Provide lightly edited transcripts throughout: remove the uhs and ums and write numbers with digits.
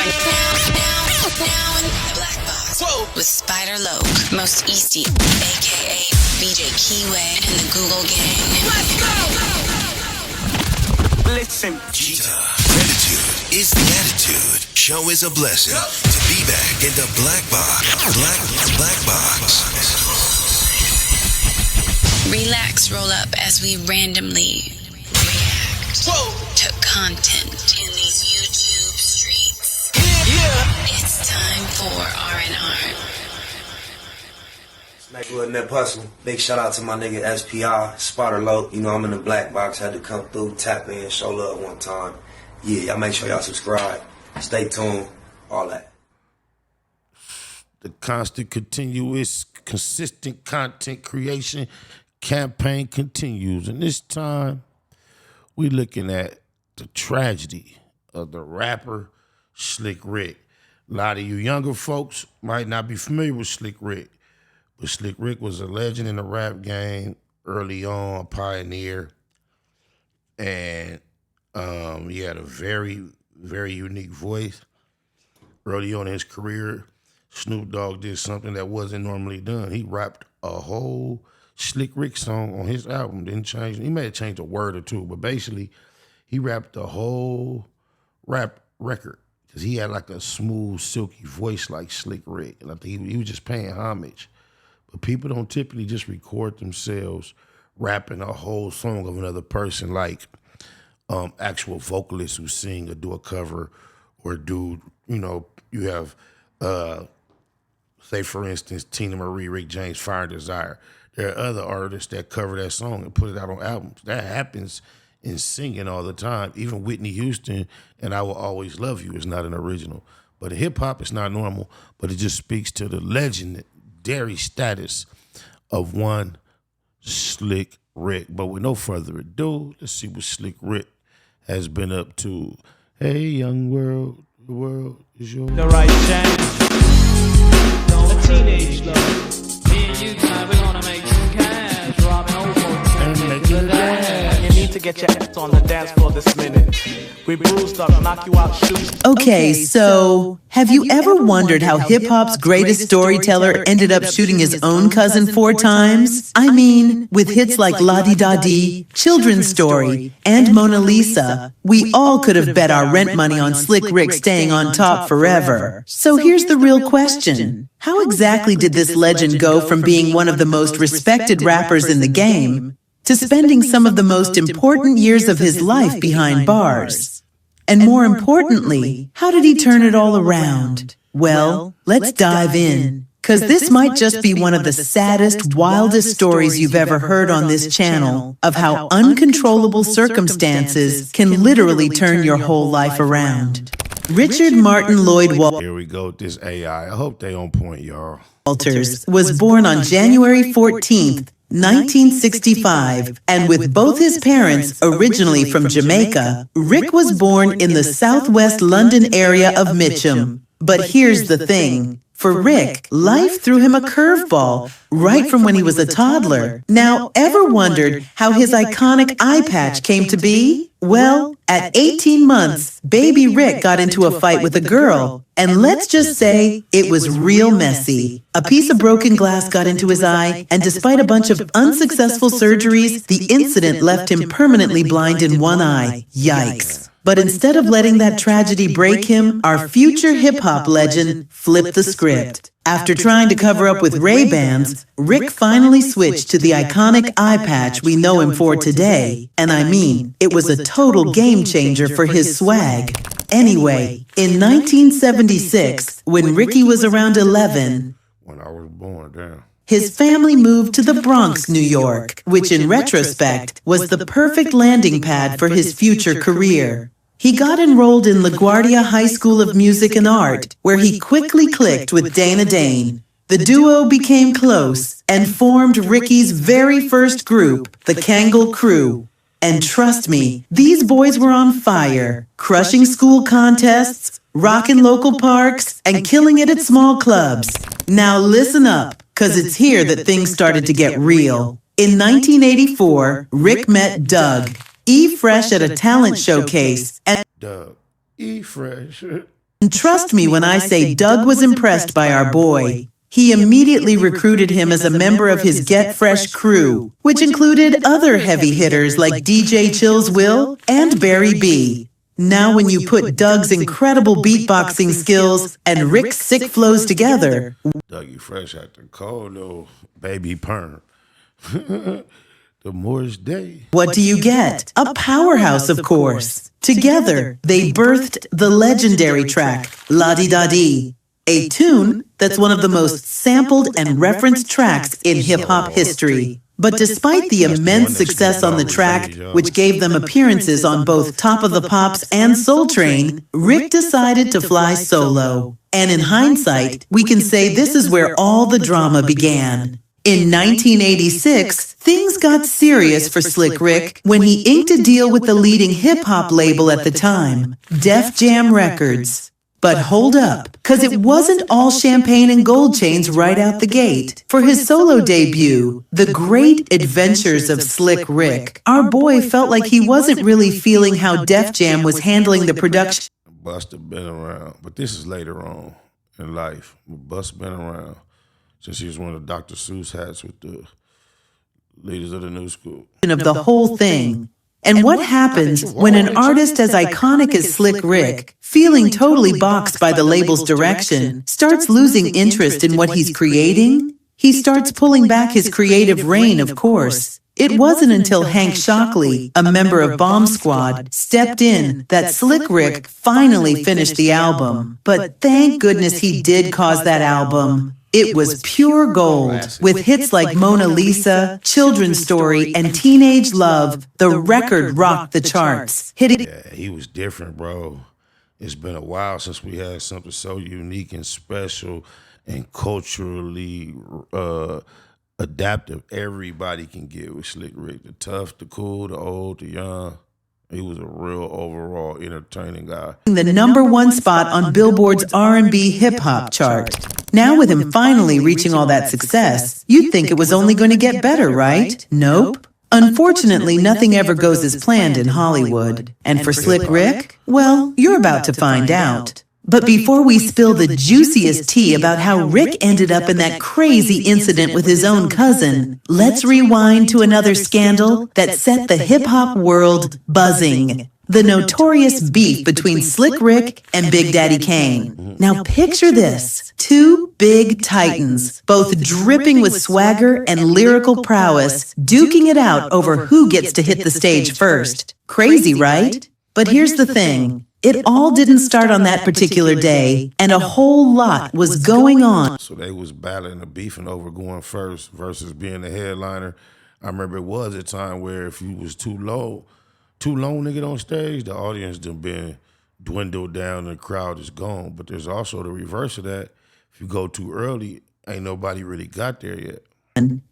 Now in the Black Box with Spider Loke, Most Easty, aka VJ Keyway, and the Google Gang. Let's go! Listen, gratitude is the attitude. Show is a blessing to be back in the Black Box. Black Box. Relax, roll up as we randomly react to content in these YouTube streets. It's time for R&R. Nigga Nip Hustle. Big shout out to my nigga SPI, Spotter Low. You know I'm in the Black Box. Had to come through, tap in, show love one time. Yeah, y'all make sure y'all subscribe. Stay tuned. All that. The constant, continuous, consistent content creation campaign continues. And this time, we looking at the tragedy of the rapper Slick Rick. A lot of you younger folks might not be familiar with Slick Rick, but Slick Rick was a legend in the rap game early on, a pioneer, and he had a very, very unique voice. Early on in his career, Snoop Dogg did something that wasn't normally done. He rapped a whole Slick Rick song on his album. Didn't change. He may have changed a word or two, but basically, he rapped the whole rap record because he had like a smooth, silky voice like Slick Rick, and I think he was just paying homage. But people don't typically just record themselves rapping a whole song of another person, like actual vocalists who sing or do a cover or do, you have, say for instance, Tina Marie, Rick James, Fire and Desire. There are other artists that cover that song and put it out on albums. That happens in singing all the time. Even Whitney Houston and I Will Always Love You is not an original. But in hip-hop, it's not normal, but it just speaks to the legendary status of one Slick Rick. But with no further ado, let's see what Slick Rick has been up to. Hey, young world, the world is yours. The right chance. A teenage love. Me and you tonight, we're gonna make some cash. Robbing old folks and making a dash. You need to get your ass on the dance floor this minute. We bruised up, knock you out, shoot. Okay, so have you ever wondered how hip-hop's greatest storyteller ended up shooting his own cousin 4 times? I mean, with hits like La Di Da Di, Children's Story, and Mona Lisa, we all could have bet our rent money on Slick Rick staying on top forever. So here's the real question. How exactly did this legend go from being one of the most respected rappers in the game to spending some of the most important years of his life behind bars? And more importantly, how did he turn it all around? Well, let's dive in, because this might just be one of the saddest, wildest stories you've ever heard on this channel of how uncontrollable circumstances can literally turn your whole life around. Richard Martin Lloyd Here we go with this AI. I hope they on point, y'all. Walters was born on January 14th, 1965, and with both his parents originally from Jamaica, Rick was born in the southwest London area of Mitcham. But here's the thing. For Rick, life threw him a curveball right from when he was a toddler. Now, ever wondered how his iconic eye patch came to be? Well, at 18 months, baby Rick got into a fight with a girl, and let's just say it was real messy. A piece of broken glass got into his eye, and despite a bunch of unsuccessful surgeries, the incident left him permanently blind in one eye. Yikes. But instead of letting that tragedy break him, our future hip-hop legend flipped the script. After trying to cover up with Ray-Bans, Rick finally switched to the iconic eye patch we know him for today. And I mean, it was a total game changer for his swag. Anyway, in 1976, when Ricky was around 11, when I was born, damn. His family moved to the Bronx, New York, which in retrospect was the perfect landing pad for his future career. He got enrolled in LaGuardia High School of Music and Art, where he quickly clicked with Dana Dane. The duo became close and formed Ricky's very first group, the Kangol Crew. And trust me, these boys were on fire, crushing school contests, rocking local parks, and killing it at small clubs. Now listen up, because it's here that things started to get real. In 1984, Rick met Doug E. Fresh at a talent showcase, and Doug E. Fresh. Trust me when I say Doug was impressed by our boy. He immediately recruited him as a member of his Get Fresh crew, which included other heavy hitters like DJ Chills Will and Barry B. Now when you put Doug's incredible beatboxing skills and Rick's sick flows together, Dougie Fresh at the cold though, baby perm. The Morris Day. what do you get? A powerhouse, of course. Together, they birthed the legendary track, La Di Da Di, a tune that's one of the most sampled and referenced tracks in hip-hop history. But despite the immense success on the track, which gave them appearances on both Top of the Pops and Soul Train, Rick decided to fly solo. And in hindsight, we can say this is where all the drama began. In 1986, things got serious for Slick Rick when he inked a deal with the leading hip-hop label at the time, Def Jam Records. But hold up, cause it wasn't all champagne and gold chains right out the gate. For his solo debut, The Great Adventures of Slick Rick, our boy felt like he wasn't really feeling how Def Jam was handling the production. Busta been around, but this is later on in life. Busta been around since he was one of the Dr. Seuss hats with the leaders of the new school. Of the whole thing. And what happens when an artist as iconic as Slick Rick, feeling totally boxed by the label's direction, starts losing interest in what he's creating? He starts pulling back his creative reign, of course. It wasn't until Hank Shockley, a member of Bomb Squad, stepped in that Slick Rick finally finished the album. But thank goodness he did cause that album. It was pure gold, with hits like Mona Lisa, Children's Story, and Teenage Love. The record rocked the charts, hitting. Yeah, he was different, bro. It's been a while since we had something so unique and special and culturally adaptive. Everybody can get with Slick Rick. The tough, the cool, the old, the young. He was a real overall entertaining guy. The #1 spot on Billboard's R&B hip-hop chart. Now with him finally reaching all that success, you'd think it was only going to get better, right? Nope. Unfortunately, nothing ever goes as planned in Hollywood. And for Slick Rick, well, you're about to find out. But before we spill the juiciest tea about how Rick ended up in that crazy incident with his own cousin, let's rewind to another scandal that set the hip-hop world buzzing. The notorious beef between Slick Rick and Big Daddy Kane. Now picture this. Two big titans, both dripping with swagger and lyrical prowess, duking it out over who gets to hit the stage first. Crazy, right? But here's the thing. It all didn't start on that particular day, and a whole lot was going on. So they was battling and beefing over going first versus being the headliner. I remember it was a time where if you was too low nigga on stage, the audience done been dwindled down and the crowd is gone. But there's also the reverse of that. If you go too early, ain't nobody really got there yet.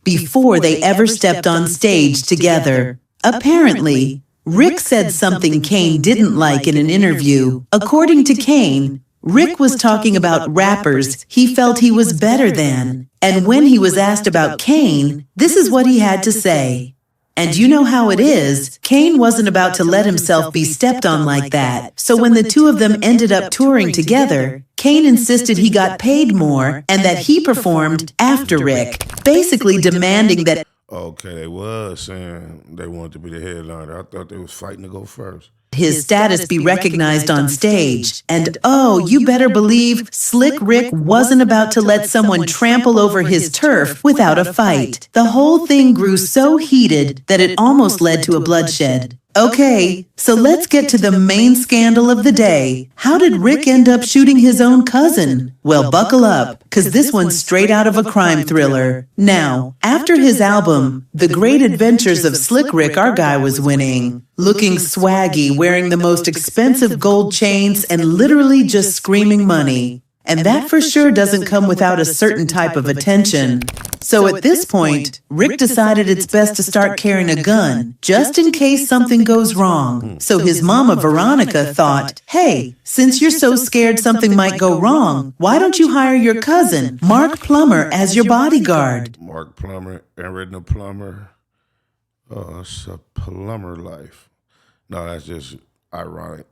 Before they ever stepped on stage together. Apparently, Rick said something Kane didn't like in an interview. According to Kane, Rick was talking about rappers he felt he was better than. And when he was asked about Kane, this is what he had to say. And you know how it is, Kane wasn't about to let himself be stepped on like that. So when the two of them ended up touring together, Kane insisted he got paid more and that he performed after Rick, basically demanding that. Okay, they was saying they wanted to be the headliner. I thought they was fighting to go first. His status be recognized on stage. And oh, you better believe Slick Rick wasn't about to let someone trample over his turf without a fight. The whole thing grew so heated that it almost led to a bloodshed. Okay, so let's get to the main scandal of the day. How did Rick end up shooting his own cousin? Well, buckle up, cause this one's straight out of a crime thriller. Now, after his album, The Great Adventures of Slick Rick, our guy was winning. Looking swaggy, wearing the most expensive gold chains, and literally just screaming money. And that for sure doesn't come without a certain type of attention. So at this point, Rick decided it's best to start carrying a gun, just in case something goes wrong. So his mama, Veronica, thought, hey, since you're so scared something might go wrong, why don't you hire your cousin, Mark Plummer, as your bodyguard? Mark Plummer, original Plummer. Oh, it's a plumber life. No, that's just ironic.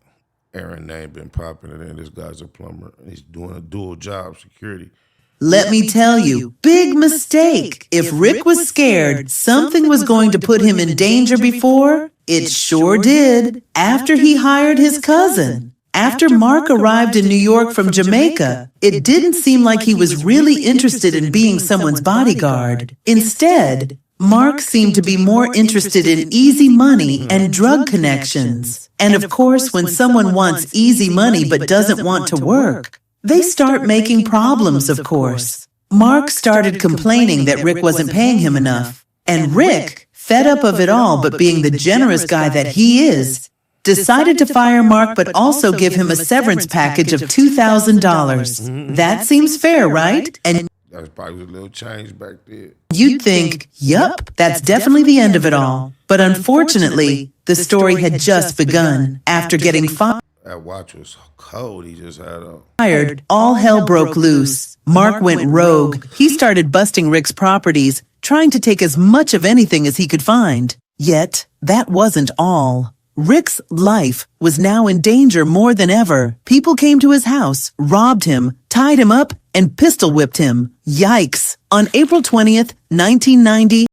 Aaron name been popping, and then this guy's a plumber. And he's doing a dual job, security. Let me tell you, big mistake. If Rick was scared something was going to put him in danger before, it sure did after he hired his cousin. After Mark arrived in New York from Jamaica, it didn't seem like he was really interested in being someone's bodyguard. Instead, Mark seemed to be more interested in easy money and drug connections. And of course, when someone wants easy money but doesn't want to work, they start making problems, of course. Mark started complaining that Rick wasn't paying him enough. And Rick, fed up of it all but being the generous guy that he is, decided to fire Mark but also give him a severance package of $2,000. That seems fair, right? And That was probably a little change back there. you'd think, yup, that's definitely the end of it all. But unfortunately, the story had just begun. After getting That watch was cold. He just had a... fired, all hell broke loose. Mark went rogue. He started busting Rick's properties, trying to take as much of anything as he could find. Yet, that wasn't all. Rick's life was now in danger more than ever. People came to his house, robbed him, tied him up, and pistol whipped him. Yikes. On April 20th, 1990,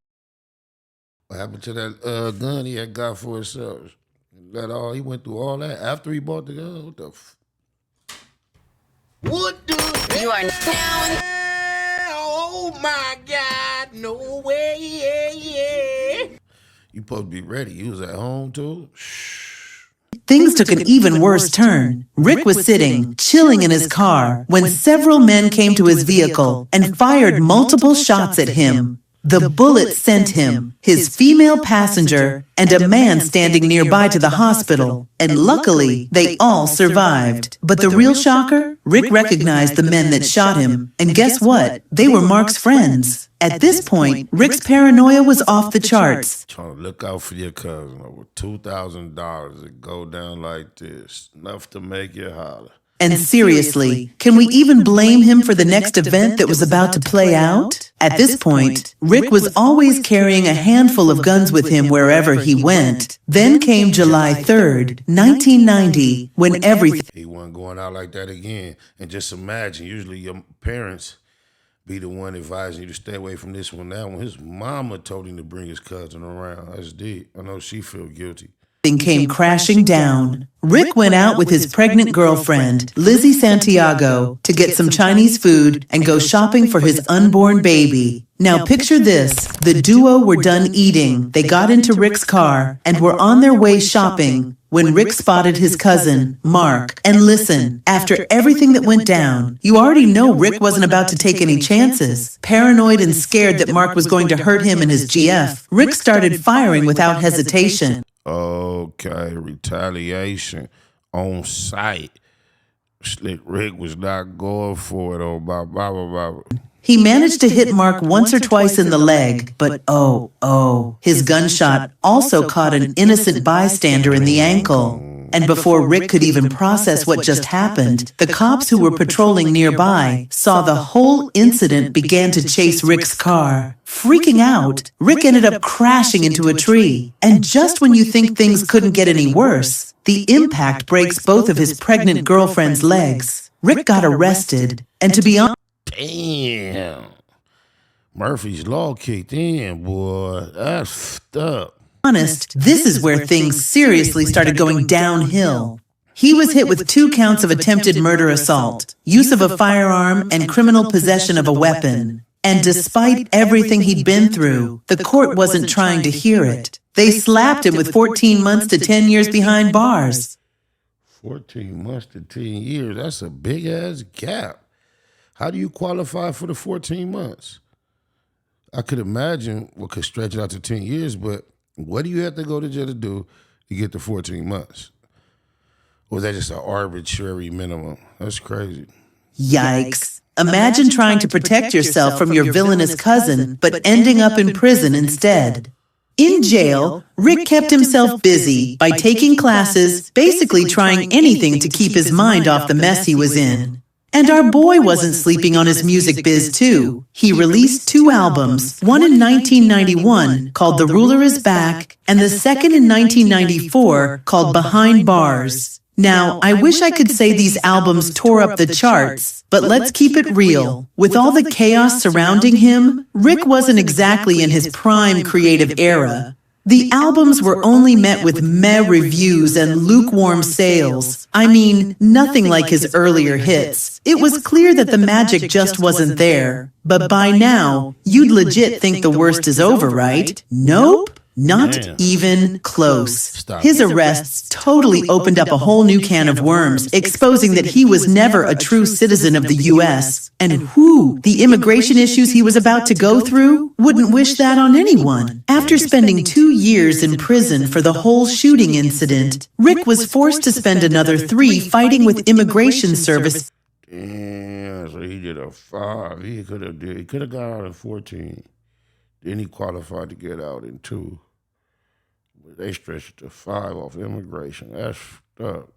What happened to that gun he had got for himself? He went through all that after he bought the gun? What the What the You are now in Oh my God, no way, yeah. You supposed to be ready. You was at home too? things took an even worse turn. Rick was sitting, chilling in his car, when several men came to his vehicle and fired multiple shots at him. The bullet sent him, his female passenger, and a man standing nearby to the hospital, and luckily, they all survived. But the real shocker? Rick recognized the men that shot him, and guess what? They were Mark's friends. At this point, Rick's paranoia was off the charts. Trying to look out for your cousin. Over $2,000 to go down like this. Enough to make you holler. And seriously, can we even blame him for the next event that was about to play out? At this point, Rick was always carrying a handful of guns with him wherever he went. Then came July 3rd, 1990, when everything... He wasn't going out like that again. And just imagine, usually your parents be the one advising you to stay away from this one, that one. His mama told him to bring his cousin around. That's deep. I know she feel guilty. Came crashing down. Rick went out with his pregnant girlfriend, Lizzie Santiago, to get some Chinese food and go shopping for his unborn baby. Now picture this. The duo were done eating. They got into Rick's car and were on their way shopping when Rick spotted his cousin, Mark. And listen, after everything that went down, you already know Rick wasn't about to take any chances. Paranoid and scared that Mark was going to hurt him and his GF, Rick started firing without hesitation. Okay, retaliation on site. Slick Rick was not going for it on blah, blah, blah, blah. He managed to hit Mark once or twice in the leg, but his gunshot also caught an innocent bystander in the ankle. And before Rick could even process what just happened, the cops who were patrolling nearby saw the whole incident began to chase Rick's car. Freaking out, Rick ended up crashing into a tree. And just when you think things couldn't get any worse, the impact breaks both of his pregnant girlfriend's legs. Rick got arrested, and to be honest, damn. Murphy's Law kicked in, boy. That's up. This is where things seriously started going downhill. He was hit with 2 counts of attempted murder assault, use of a firearm, and criminal possession of a weapon. And despite everything he'd been through, the court wasn't trying to hear it. They slapped him with 14 months to 10 years behind bars. 14 months to 10 years, that's a big-ass gap. How do you qualify for the 14 months? I could imagine what could stretch it out to 10 years, but what do you have to go to jail to do to get the 14 months? Or is that just an arbitrary minimum? That's crazy. Yikes. Imagine trying to protect yourself from your villainous cousin, but ending up in prison instead. In jail, Rick kept himself busy by taking classes, basically trying anything to keep his mind off the mess he was in. And our boy wasn't sleeping on his music biz too. He released 2 albums, one in 1991 called The Ruler Is Back, and the second in 1994 called Behind Bars. Now, I wish I could say these albums tore up the charts, but let's keep it real. With all the chaos surrounding him, Rick wasn't exactly in his prime creative era. The albums were only met with meh reviews and lukewarm sales. I mean, nothing like his earlier hits. It was clear that the magic just wasn't there. But by now, you'd legit think the worst is over, right? Nope. Not even close. Stop. His arrests totally opened up a whole new can of worms, exposing that he was never a true citizen of the U.S. And the immigration issues he was about to go through, wouldn't wish that on anyone. After spending 2 years in prison for the whole shooting incident, Rick was forced to spend another 3 fighting with immigration service. Yeah, so he did a 5. He could have got out in 14. Then he qualified to get out in 2. They stretched it to 5 off immigration. That's up.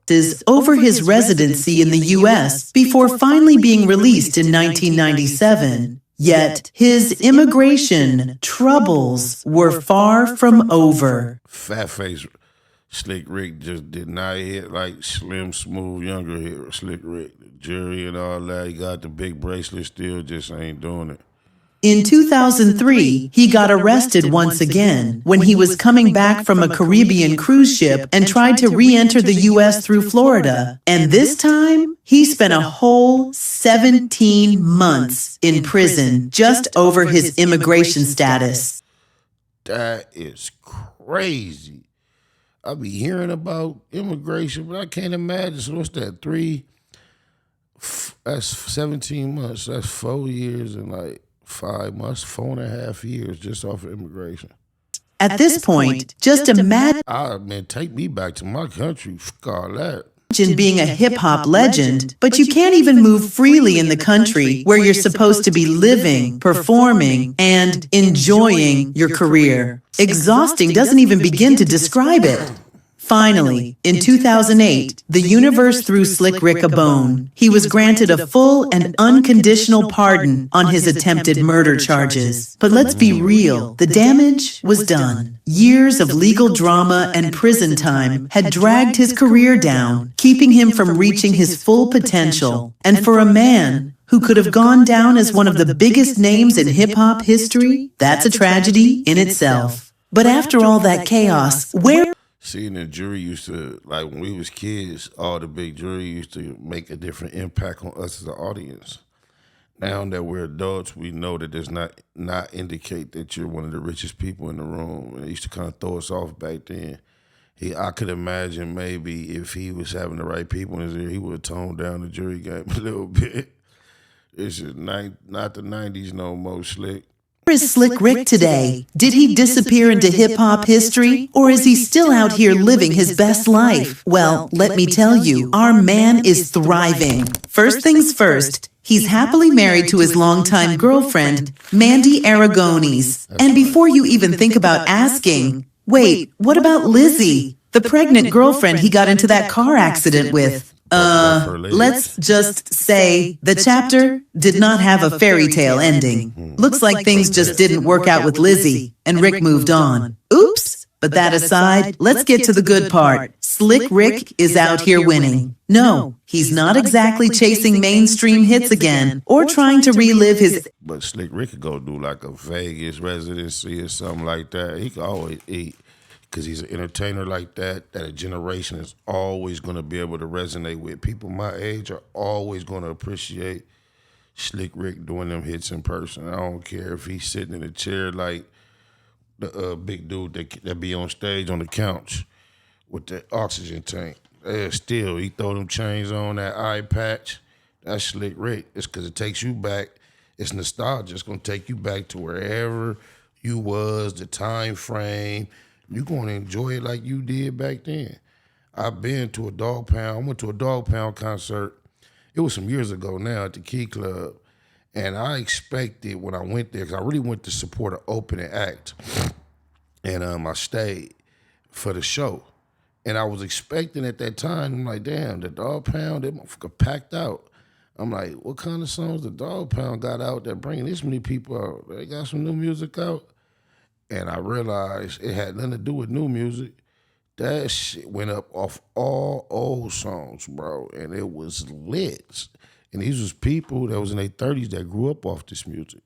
Over his residency in the U.S. before finally being released in 1997. Yet his immigration troubles were far from over. Fat face Slick Rick just did not hit like Slim Smooth younger hit Slick Rick. The jury and all that. He got the big bracelet, still just ain't doing it. In 2003, he got arrested once again when he was coming back from a Caribbean cruise ship and tried to re-enter the U.S. through Florida. And this time, he spent a whole 17 months in prison just over his immigration status. That is crazy. I be hearing about immigration, but I can't imagine. So what's that, 3? That's 17 months. That's 4 years and like 5 months, 4.5 years just off of immigration. At this point, just imagine Man, take me back to my country. Fuck all that. being a hip-hop legend, but you can't even move freely in the country where you're supposed to be living, performing, and enjoying your career. Exhausting doesn't even begin to describe it. Finally, in 2008, the universe threw Slick Rick a bone. He was granted a full and unconditional pardon on his attempted murder charges. But let's be real, the damage was done. Years of legal drama and prison time had dragged his career down, keeping him from reaching his full potential. And for a man who could have gone down as one of the biggest names in hip-hop history, that's a tragedy in itself. But after all that chaos, where... Seeing the jury used to, like when we was kids, all the big jury used to make a different impact on us as an audience. Now that we're adults, we know that does not indicate that you're one of the richest people in the room. And it used to kind of throw us off back then. I could imagine maybe if he was having the right people in his ear, he would have toned down the jury game a little bit. This is not the 90s no more, Slick. Where is Slick Rick today? Did he disappear into hip-hop history? Or is he still out here living his best life? Well, let me tell you, our man is thriving. First things first, he's happily married to his longtime girlfriend, Mandy Aragones. And before you even think about asking, wait, what about Lizzie, the pregnant girlfriend he got into that car accident with? Let's just say the chapter did not have a fairy tale ending. Looks like things just didn't work out with Lizzie, and Rick moved on. Oops! But that aside, let's get to the good part. Slick Rick is out here winning. No, he's not exactly chasing mainstream hits again, or trying to relive his... But Slick Rick could go do like a Vegas residency or something like that. He could always eat. Because he's an entertainer like that a generation is always going to be able to resonate with. People my age are always going to appreciate Slick Rick doing them hits in person. I don't care if he's sitting in a chair like the big dude that be on stage on the couch with the oxygen tank. Still, he throw them chains on, that eye patch. That's Slick Rick. It's because it takes you back. It's nostalgia. It's going to take you back to wherever you was, the time frame. You're going to enjoy it like you did back then. I've been to a Dog Pound. I went to a Dog Pound concert. It was some years ago now at the Key Club. And I expected when I went there, because I really went to support an opening act. And I stayed for the show. And I was expecting at that time, I'm like, damn, the Dog Pound, that motherfucker packed out. I'm like, what kind of songs the Dog Pound got out that bringing this many people out? They got some new music out? And I realized it had nothing to do with new music. That shit went up off all old songs, bro, and it was lit. And these was people that was in their 30s that grew up off this music.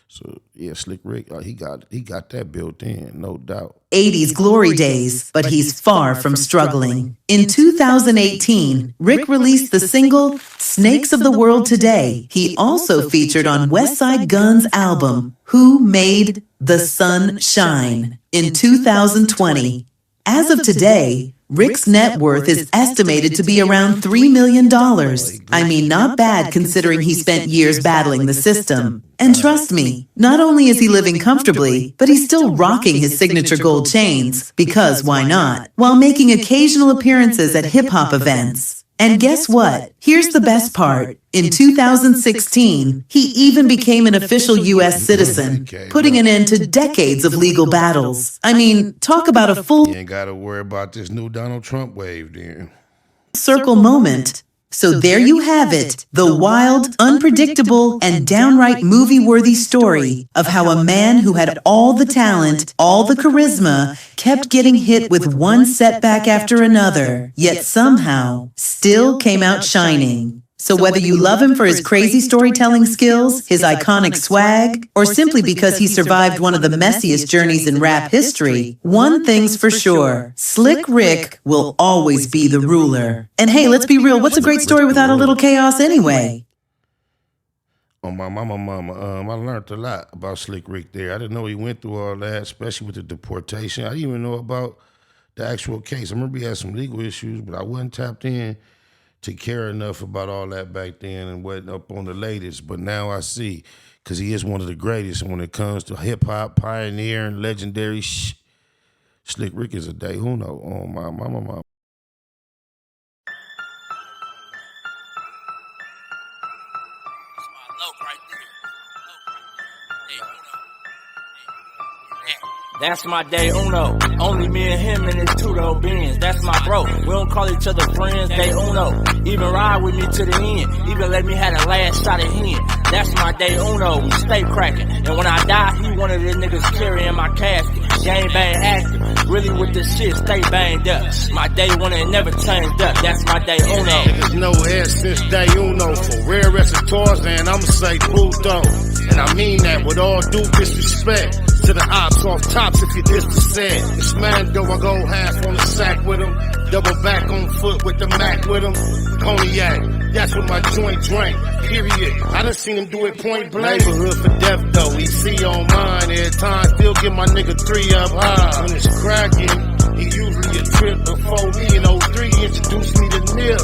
So yeah, Slick Rick, he got that built in, no doubt. 80s glory days, but he's far from struggling. In 2018, Rick released the single Snakes of the World Today. He also featured on West Side Gun's album, Who Made the Sun Shine, in 2020. As of today, Rick's net worth is estimated to be around $3 million. I mean, not bad considering he spent years battling the system. And trust me, not only is he living comfortably, but he's still rocking his signature gold chains, because why not, while making occasional appearances at hip-hop events. And guess what? Here's the best part. In 2016, he even became an official U.S. citizen, putting an end to decades of legal battles. I mean, talk about a full You ain't got to worry about this new Donald Trump wave then. circle moment. So there you have it, the wild, unpredictable, and downright movie-worthy story of how a man who had all the talent, all the charisma, kept getting hit with one setback after another, yet somehow still came out shining. So whether you love him for his crazy storytelling skills, his iconic swag, or simply because he survived one of the messiest journeys in rap history, one thing's for sure, Slick Rick will always be the ruler. And hey, let's be real, what's a great story without a little chaos anyway? Oh, my mama, I learned a lot about Slick Rick there. I didn't know he went through all that, especially with the deportation. I didn't even know about the actual case. I remember he had some legal issues, but I wasn't tapped in to care enough about all that back then and wasn't up on the latest. But now I see, because he is one of the greatest when it comes to hip-hop, pioneer, and legendary Slick Rick is a day uno. Oh, my mama. That's my day uno. Only me and him in his two-door Benz. That's my bro. We don't call each other friends, day uno. Even ride with me to the end. Even let me have the last shot at him. That's my day uno. We stay cracking. And when I die, he one of the niggas carrying my casket. Gang bang active. Really with this shit, stay banged up. My day one ain't never changed up. That's my day uno. Niggas know it since day uno. For rare recitors, and I'ma say puto. And I mean that with all due disrespect to the ops off tops if you diss the set. This man though, I go half on the sack with him, double back on foot with the Mac with him. Cognac, that's what my joint drank, period. I done seen him do it point blank. Neighborhood for death though, he see on mine every time. Still get my nigga 3 up high. When it's cracking, he usually a trip before me in 03 introduced me to Nip.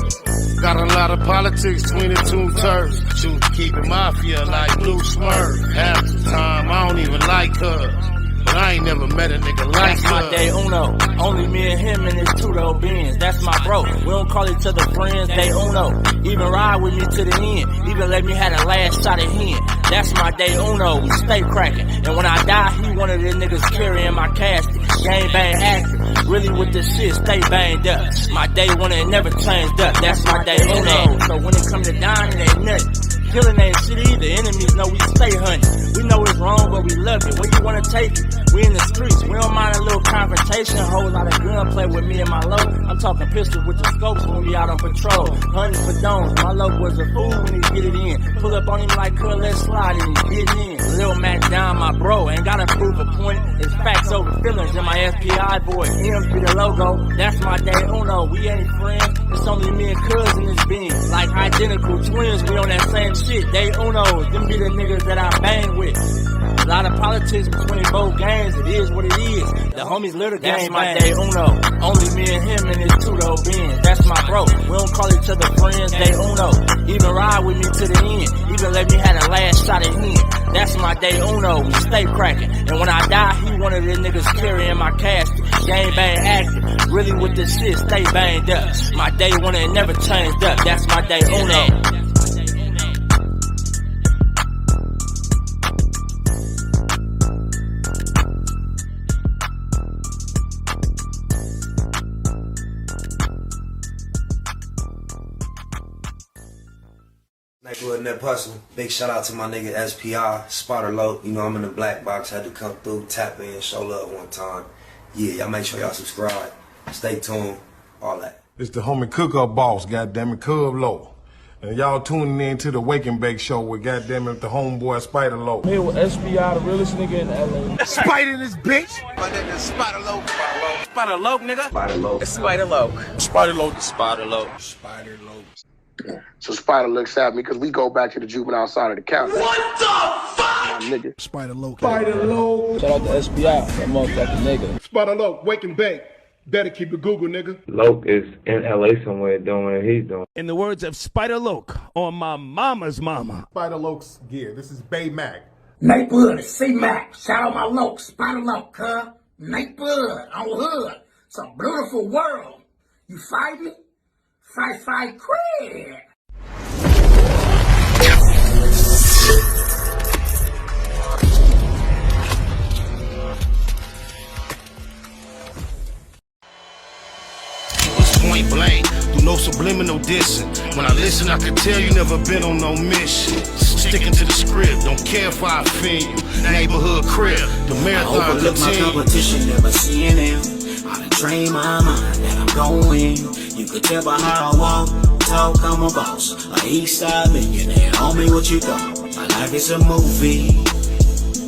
Got a lot of politics between the two turfs. Shoot, keep it mafia like Blue Smurf. Half the time, I don't even like her. But I ain't never met a nigga like That's my day uno. Only me and him in his two-door Benz. That's my bro. We don't call each other friends, day uno. Even ride with me to the end. Even let me have the last shot at him. That's my day uno. We stay cracking. And when I die, he one of the niggas carrying my casket. Gang bang active. Really with this shit, stay banged up. My day one ain't never changed up. That's my day uno. So when it come to dying, it ain't nothing. Killing ain't shit either. Enemies know we stay hunting. We know it's wrong, but we love it. Where you wanna take it? We in the streets. We don't mind a little confrontation. Whole lot of gunplay with me and my low. I'm talking pistols with the scopes when we out on patrol. Hunting for domes. My low was a fool when he get it in. Pull up on him like cuz, let's slide in. Get in. Lil Mac down, my bro. Ain't gotta prove a point. It's facts over feelings in my FBI boy. M's be the logo. That's my day uno. We ain't friends. It's only me and cuz in this beam. Like identical twins. We on that same shit. Day uno. Them be the niggas that I bang with. A lot of politics between both gangs. It is what it is. The homies live the game. That's my day uno. Only me and him in his two-door Benz. That's my bro. We don't call each other friends. Day uno. Even ride with me to the end. Even let me have the last shot at him. That's my day uno. We stay cracking. And when I die, he one of the niggas carrying my casket. Gang bang active. Really with this shit, stay banged up. My day one ain't never changed up. That's my day uno. Neighborhood Nip Hustle. Big shout out to my nigga SPI, Spotter Low. You know I'm in the black box, had to come through, tap in, show love one time. Yeah, y'all make sure y'all subscribe. Stay tuned, all that. It's the homie cook-up boss, goddammit, Cub Low. And y'all tuning in to the Wake and Bake Show with goddammit the homeboy Spider Low. Here with SPI, the realest nigga in LA. Spider this bitch! My nigga is Spider Low. Spider Low, nigga. Spider Low. It's Spider Low. Spider Low. Spider Low. Spider Low. So Spider looks at me because we go back to the juvenile side of the county. What the fuck? My nigga. Spider Low. Spider Low. Shout out to SPI, that motherfucking nigga. Spider Low, Wake and Bake. Better keep it Google, nigga. Loke is in LA somewhere doing what he's doing. In the words of Spider Loke, on my mama's mama. Spider Loke's gear. This is Bay Mac. Nate Blood, C-Mac. Shout out my Loke, Spider Loke, huh? Nate Blood on Hood. It's a beautiful world. You fight me? Fight, Craig. Point blank, through no subliminal dissing. When I listen, I can tell you never been on no mission. Sticking to the script, don't care if I offend you. Neighborhood crib, the marathon I overlook my competition, never seeing them. I done trained my mind that I'm going. You could tell by how I walk, talk, I'm a boss. A east side millionaire, homie, what you thought? My life is a movie.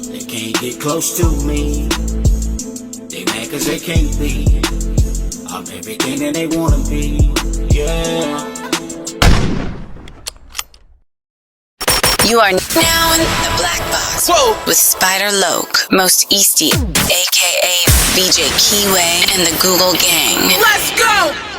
They can't get close to me. They mad cause they can't be. I'm everything that they wanna be, yeah. You are now in the Black Box. Whoa. With Spider Loke, Most Easty, aka BJ Keyway, and the Google Gang. Let's go!